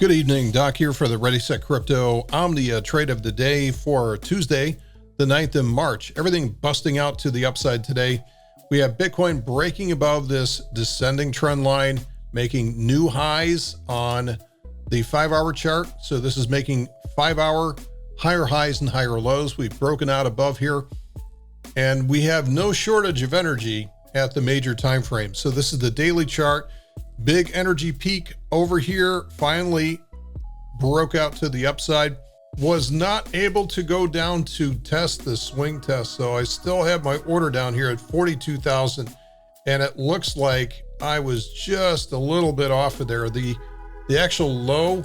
Good evening, Doc here for the ReadySetCrypto OMNIA trade of the day for Tuesday, the 9th of March. Everything busting out to the upside today. We have Bitcoin breaking above this descending trend line, making new highs on the 5-hour chart. So this is making 5-hour higher highs and higher lows. We've broken out above here, and we have no shortage of energy at the major time frames. So this is the daily chart. Big energy peak over here, finally broke out to the upside. Was not able to go down to test the swing test. So I still have my order down here at 42,000. And it looks like I was just a little bit off of there. The actual low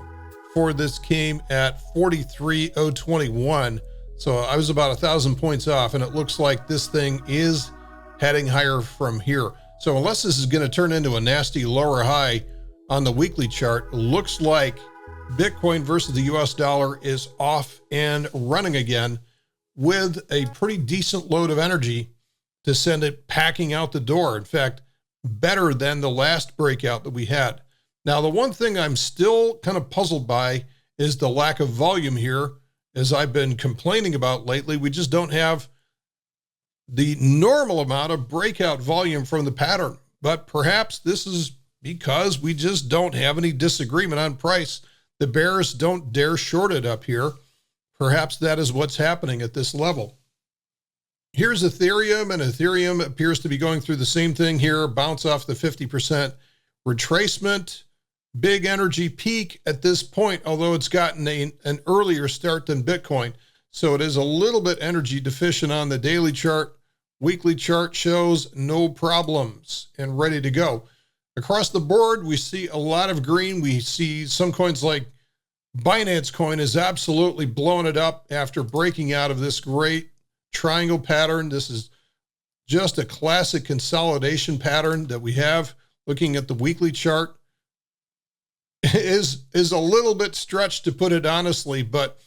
for this came at 43,021. So I was about 1,000 points off, and it looks like this thing is heading higher from here. So unless this is going to turn into a nasty lower high on the weekly chart, looks like Bitcoin versus the US dollar is off and running again with a pretty decent load of energy to send it packing out the door. In fact, better than the last breakout that we had. Now, the one thing I'm still kind of puzzled by is the lack of volume here. As I've been complaining about lately, we just don't have the normal amount of breakout volume from the pattern. But perhaps this is because we just don't have any disagreement on price. The bears don't dare short it up here. Perhaps that is what's happening at this level. Here's Ethereum, and Ethereum appears to be going through the same thing here. Bounce off the 50% retracement. Big energy peak at this point, although it's gotten an earlier start than Bitcoin. So it is a little bit energy deficient on the daily chart. Weekly chart shows no problems and ready to go. Across the board, we see a lot of green. We see some coins like Binance coin is absolutely blowing it up after breaking out of this great triangle pattern. This is just a classic consolidation pattern that we have. Looking at the weekly chart is a little bit stretched, to put it honestly, but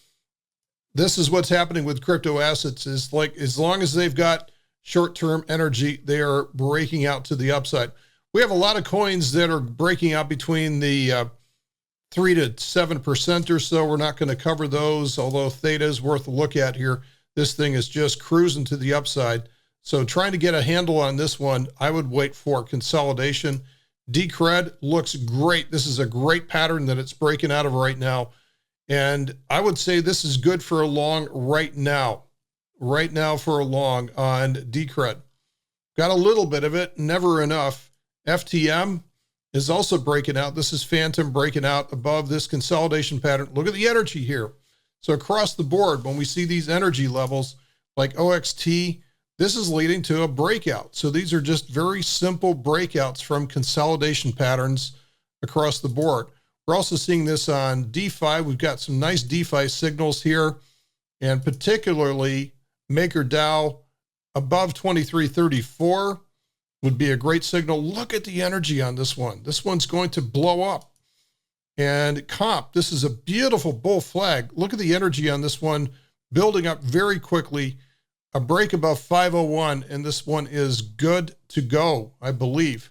this is what's happening with crypto assets. Is like, as long as they've got short-term energy, they are breaking out to the upside. We have a lot of coins that are breaking out between the 3 to 7% or so. We're not going to cover those, although Theta is worth a look at here. This thing is just cruising to the upside. So trying to get a handle on this one, I would wait for consolidation. Decred looks great. This is a great pattern that it's breaking out of right now. And I would say this is good for a long right now for a long on Decred. Got a little bit of it, never enough. FTM is also breaking out. This is Phantom breaking out above this consolidation pattern. Look at the energy here. So across the board, when we see these energy levels like OXT, this is leading to a breakout. So these are just very simple breakouts from consolidation patterns across the board. We're also seeing this on DeFi. We've got some nice DeFi signals here, and particularly MakerDAO above 2334 would be a great signal. Look at the energy on this one. This one's going to blow up. And Comp, this is a beautiful bull flag. Look at the energy on this one, building up very quickly. A break above 501, and this one is good to go, I believe.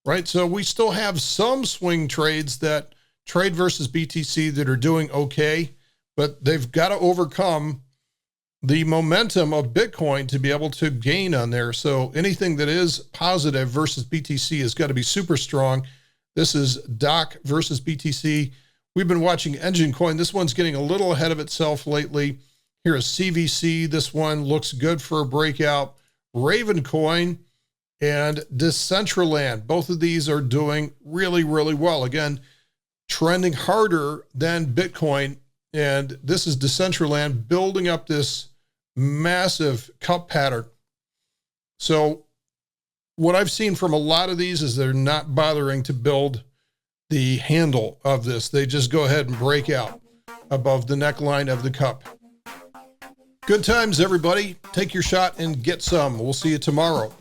Right? So we still have some swing trades that trade versus BTC that are doing okay, but they've got to overcome the momentum of Bitcoin to be able to gain on there. So anything that is positive versus BTC has got to be super strong. This is DOC versus BTC. We've been watching Engine Coin. This one's getting a little ahead of itself lately. Here is CVC. This one looks good for a breakout. Raven Coin and Decentraland. Both of these are doing really, really well. Again, trending harder than Bitcoin. And this is Decentraland building up this massive cup pattern. So what I've seen from a lot of these is they're not bothering to build the handle of this. They just go ahead and break out above the neckline of the cup. Good times, everybody. Take your shot and get some. We'll see you tomorrow.